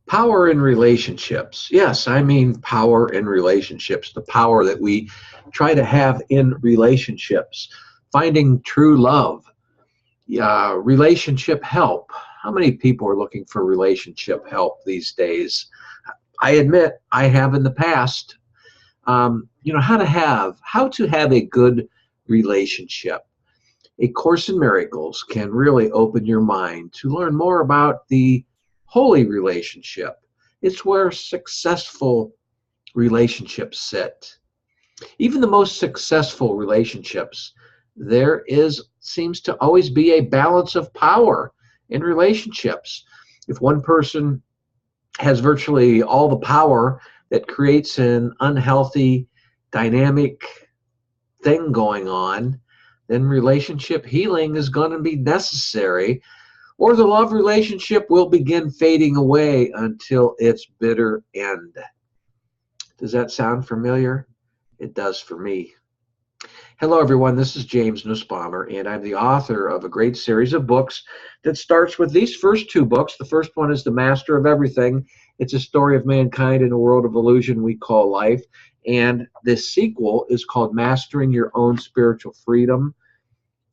Power in relationships. Yes, I mean power in relationships, the power that we try to have in relationships, finding true love, relationship help. How many people are looking for relationship help these days? I admit I have in the past. How to have a good relationship. A Course in Miracles can really open your mind to learn more about the holy relationship. It's where successful relationships sit. Even the most successful relationships, there is seems to always be a balance of power in relationships. If one person has virtually all the power, that creates an unhealthy dynamic thing going on, then relationship healing is going to be necessary, or the love relationship will begin fading away until its bitter end. Does that sound familiar? It does for me. Hello, everyone. This is James Nussbaumer, and I'm the author of a great series of books that starts with these first two books. The first one is The Master of Everything. It's a story of mankind in a world of illusion we call life. And this sequel is called Mastering Your Own Spiritual Freedom,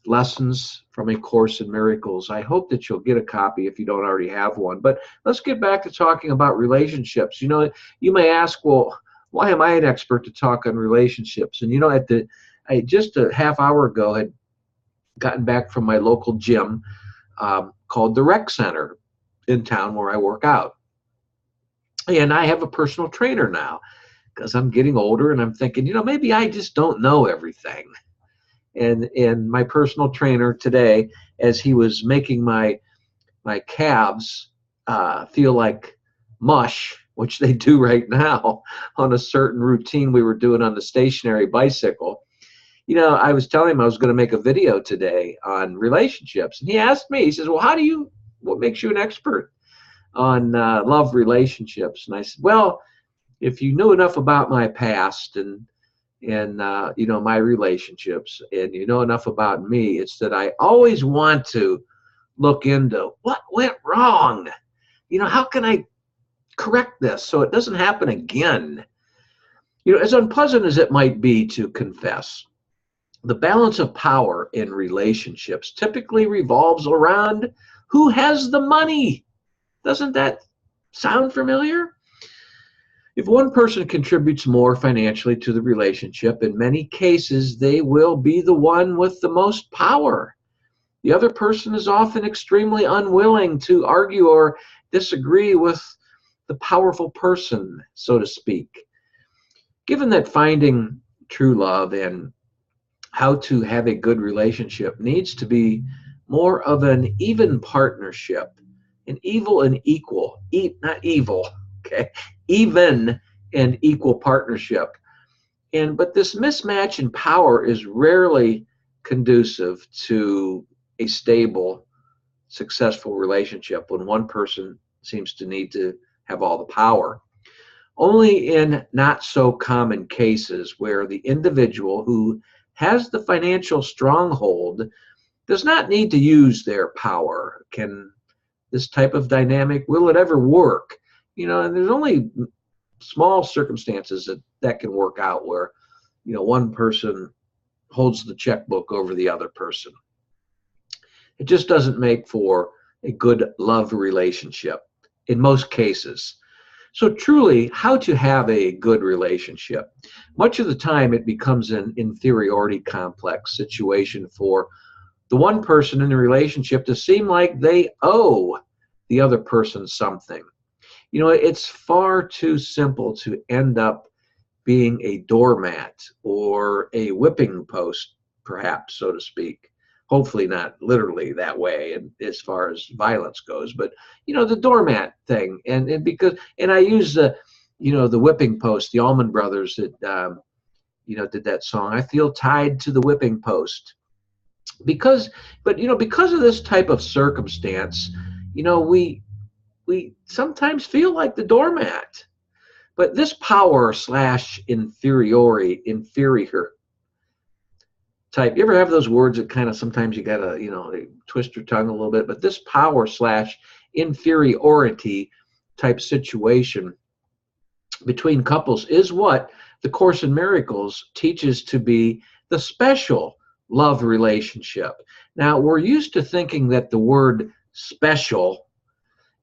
Lessons from A Course in Miracles. I hope that you'll get a copy if you don't already have one. But let's get back to talking about relationships. You may ask, well, why am I an expert to talk on relationships? And I just a half hour ago had gotten back from my local gym called the Rec Center in town where I work out. And I have a personal trainer now because I'm getting older and I'm thinking, maybe I just don't know everything. And my personal trainer today, as he was making my calves feel like mush, which they do right now on a certain routine we were doing on the stationary bicycle, I was telling him I was going to make a video today on relationships. And he asked me, he says, well, what makes you an expert on love relationships? And I said, well, if you knew enough about my past and my relationships, and you know enough about me, it's that I always want to look into what went wrong. How can I correct this so it doesn't happen again? As unpleasant as it might be to confess, the balance of power in relationships typically revolves around who has the money. Doesn't that sound familiar? If one person contributes more financially to the relationship, in many cases, they will be the one with the most power. The other person is often extremely unwilling to argue or disagree with the powerful person, so to speak. Given that finding true love and how to have a good relationship needs to be more of an even partnership, an evil and equal, not evil, okay, even and equal partnership. But this mismatch in power is rarely conducive to a stable, successful relationship when one person seems to need to have all the power. Only in not so common cases where the individual who has the financial stronghold does not need to use their power can this type of dynamic, will it ever work? And there's only small circumstances that can work out where, one person holds the checkbook over the other person. It just doesn't make for a good love relationship in most cases. So truly, how to have a good relationship? Much of the time it becomes an inferiority complex situation for the one person in the relationship to seem like they owe the other person something. It's far too simple to end up being a doormat or a whipping post, perhaps, so to speak. Hopefully not literally that way and as far as violence goes, but the doormat thing. And I use the whipping post, the Allman Brothers that did that song, I feel tied to the whipping post. Because of this type of circumstance, we sometimes feel like the doormat. But this power / inferior type, you ever have those words that kind of sometimes you gotta, they twist your tongue a little bit, but this power / inferiority type situation between couples is what the Course in Miracles teaches to be the special love relationship. Now, we're used to thinking that the word special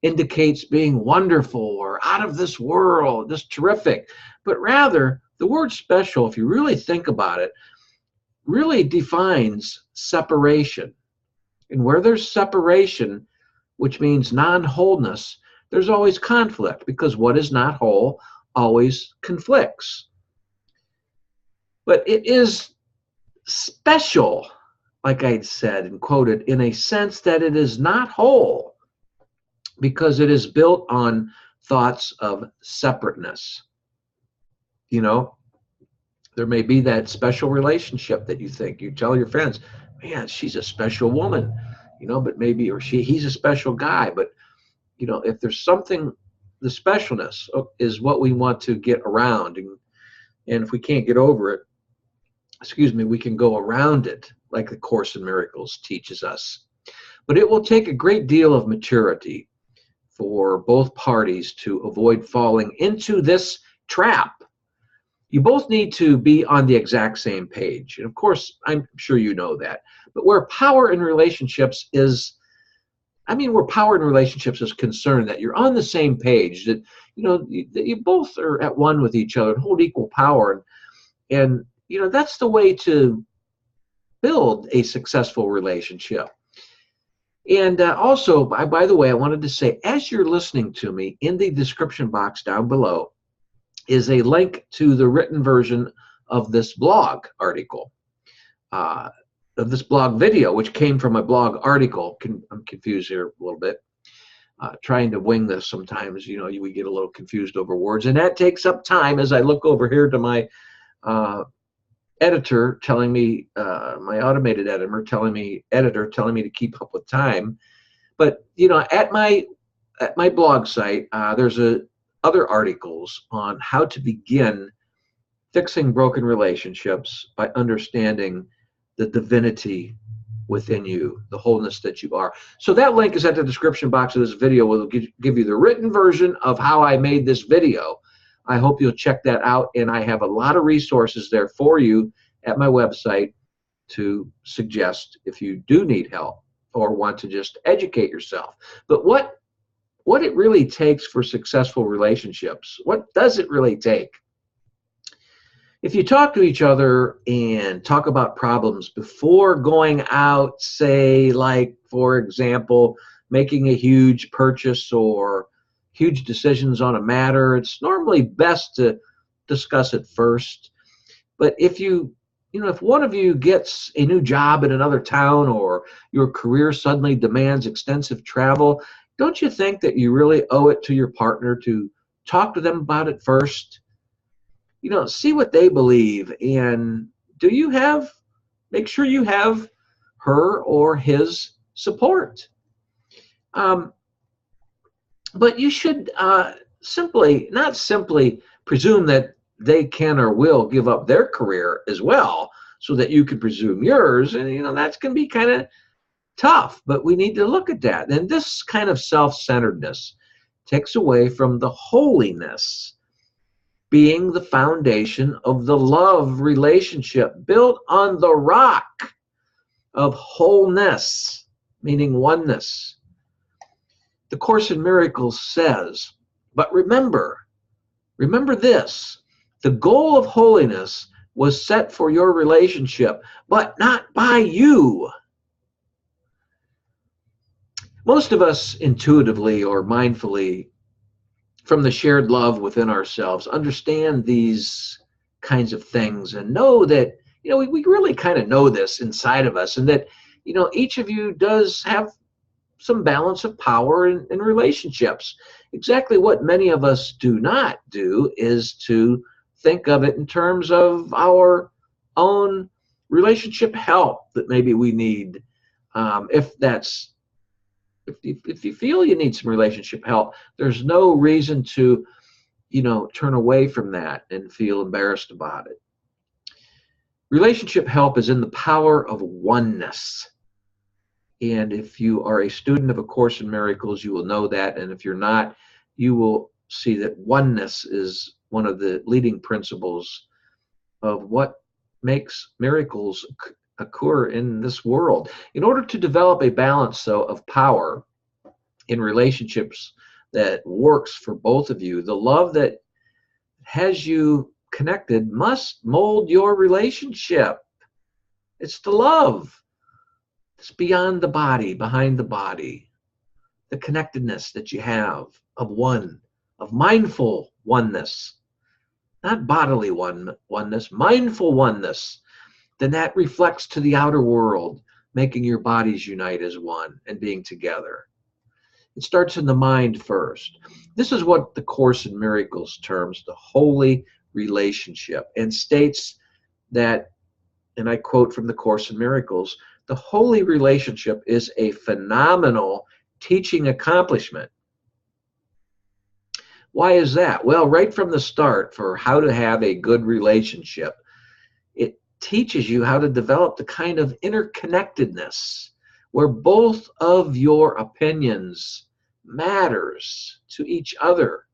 indicates being wonderful or out of this world, just terrific. But rather, the word special, if you really think about it, really defines separation. And where there's separation, which means non-wholeness, there's always conflict, because what is not whole always conflicts. But it is special, like I said and quoted, in a sense that it is not whole, because it is built on thoughts of separateness. You know, there may be that special relationship that you think, you tell your friends, man, she's a special woman, you know, but maybe, or he's a special guy. But, you know, if there's something, the specialness is what we want to get around. And if we can't get over it, we can go around it, like the Course in Miracles teaches us. But it will take a great deal of maturity for both parties to avoid falling into this trap. You both need to be on the exact same page. And of course, I'm sure you know that. But where power in relationships is, where power in relationships is concerned, that you're on the same page, that, you know, that you both are at one with each other and hold equal power. And you know, that's the way to build a successful relationship. And also, by the way, I wanted to say, as you're listening to me, in the description box down below is a link to the written version of this blog article, of this blog video, which came from a blog article. I'm confused here a little bit. Trying to wing this sometimes, you know, we get a little confused over words, and that takes up time as I look over here to my editor telling me, my automated editor telling me to keep up with time. But, you know, at my blog site, there's other articles on how to begin fixing broken relationships by understanding the divinity within you, the wholeness that you are. So that link is at the description box of this video. We'll give you the written version of how I made this video. I hope you'll check that out, and I have a lot of resources there for you at my website to suggest if you do need help or want to just educate yourself. But what it really takes for successful relationships, what does it really take? If you talk to each other and talk about problems before going out, say, like, for example, making a huge purchase or huge decisions on a matter, it's normally best to discuss it first. But if if one of you gets a new job in another town, or your career suddenly demands extensive travel, don't you think that you really owe it to your partner to talk to them about it first? You know, see what they believe, and make sure you have her or his support. But you should not simply presume that they can or will give up their career as well so that you can presume yours. And, you know, that's going to be kind of tough, but we need to look at that. And this kind of self-centeredness takes away from the holiness being the foundation of the love relationship built on the rock of wholeness, meaning oneness. The Course in Miracles says, but remember this, the goal of holiness was set for your relationship, but not by you. Most of us intuitively or mindfully, from the shared love within ourselves, understand these kinds of things and know that, you know, we really kind of know this inside of us, and that, you know, each of you does have some balance of power in relationships. Exactly what many of us do not do is to think of it in terms of our own relationship help that maybe we need. If you feel you need some relationship help, there's no reason to, you know, turn away from that and feel embarrassed about it. Relationship help is in the power of oneness. And if you are a student of A Course in Miracles, you will know that. And if you're not, you will see that oneness is one of the leading principles of what makes miracles occur in this world. In order to develop a balance, though, of power in relationships that works for both of you, the love that has you connected must mold your relationship. It's the love. It's beyond the body, behind the body. The connectedness that you have of one, of mindful oneness, not bodily oneness, mindful oneness. Then that reflects to the outer world, making your bodies unite as one and being together. It starts in the mind first. This is what the Course in Miracles terms the holy relationship, and states that, and I quote from the Course in Miracles, the holy relationship is a phenomenal teaching accomplishment. Why is that? Well, right from the start, for how to have a good relationship, it teaches you how to develop the kind of interconnectedness where both of your opinions matters to each other.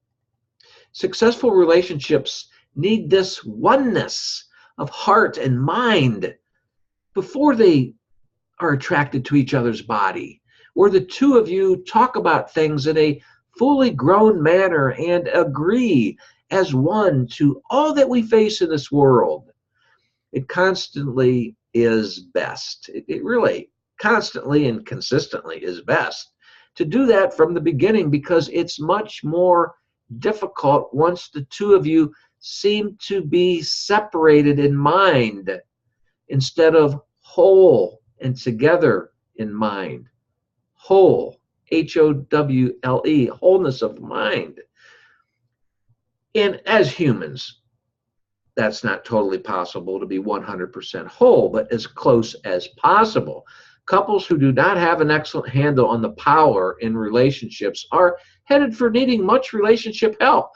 Successful relationships need this oneness of heart and mind before they are attracted to each other's body, where the two of you talk about things in a fully grown manner and agree as one to all that we face in this world. It constantly is best. It really constantly and consistently is best to do that from the beginning, because it's much more difficult once the two of you seem to be separated in mind instead of whole and together in mind. Whole, H-O-W-L-E, wholeness of mind. And as humans, that's not totally possible to be 100% whole, but as close as possible. Couples who do not have an excellent handle on the power in relationships are headed for needing much relationship help.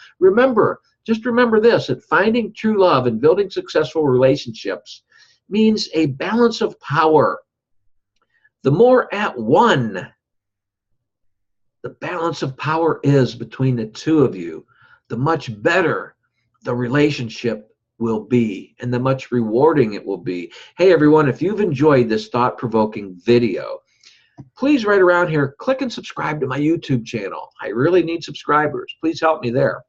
Just remember this, that finding true love and building successful relationships means a balance of power. The more at one the balance of power is between the two of you, the much better the relationship will be and the much rewarding it will be. Hey everyone, if you've enjoyed this thought-provoking video, please right around here, click and subscribe to my YouTube channel. I really need subscribers. Please help me there.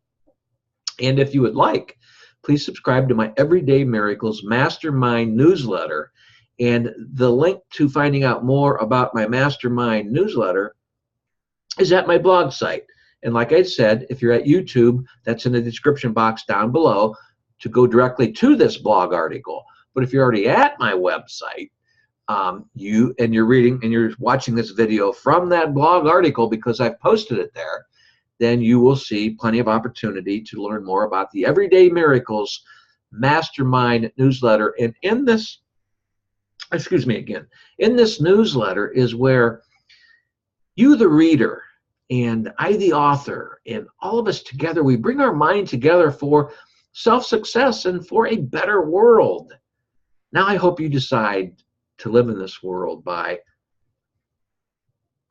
And if you would like, please subscribe to my Everyday Miracles Mastermind newsletter. And the link to finding out more about my Mastermind newsletter is at my blog site. And like I said, if you're at YouTube, that's in the description box down below to go directly to this blog article. But if you're already at my website, you're reading and you're watching this video from that blog article because I've posted it there, then you will see plenty of opportunity to learn more about the Everyday Miracles Mastermind newsletter. And in this, in this newsletter is where you, the reader, and I, the author, and all of us together, we bring our mind together for self-success and for a better world. Now I hope you decide to live in this world by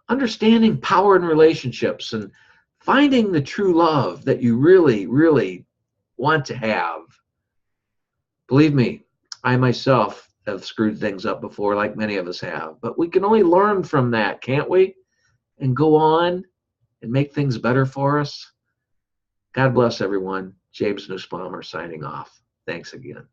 understanding power in relationships and finding the true love that you really, really want to have. Believe me, I myself have screwed things up before, like many of us have, but we can only learn from that, can't we? And go on and make things better for us. God bless everyone. James Nussbaumer signing off. Thanks again.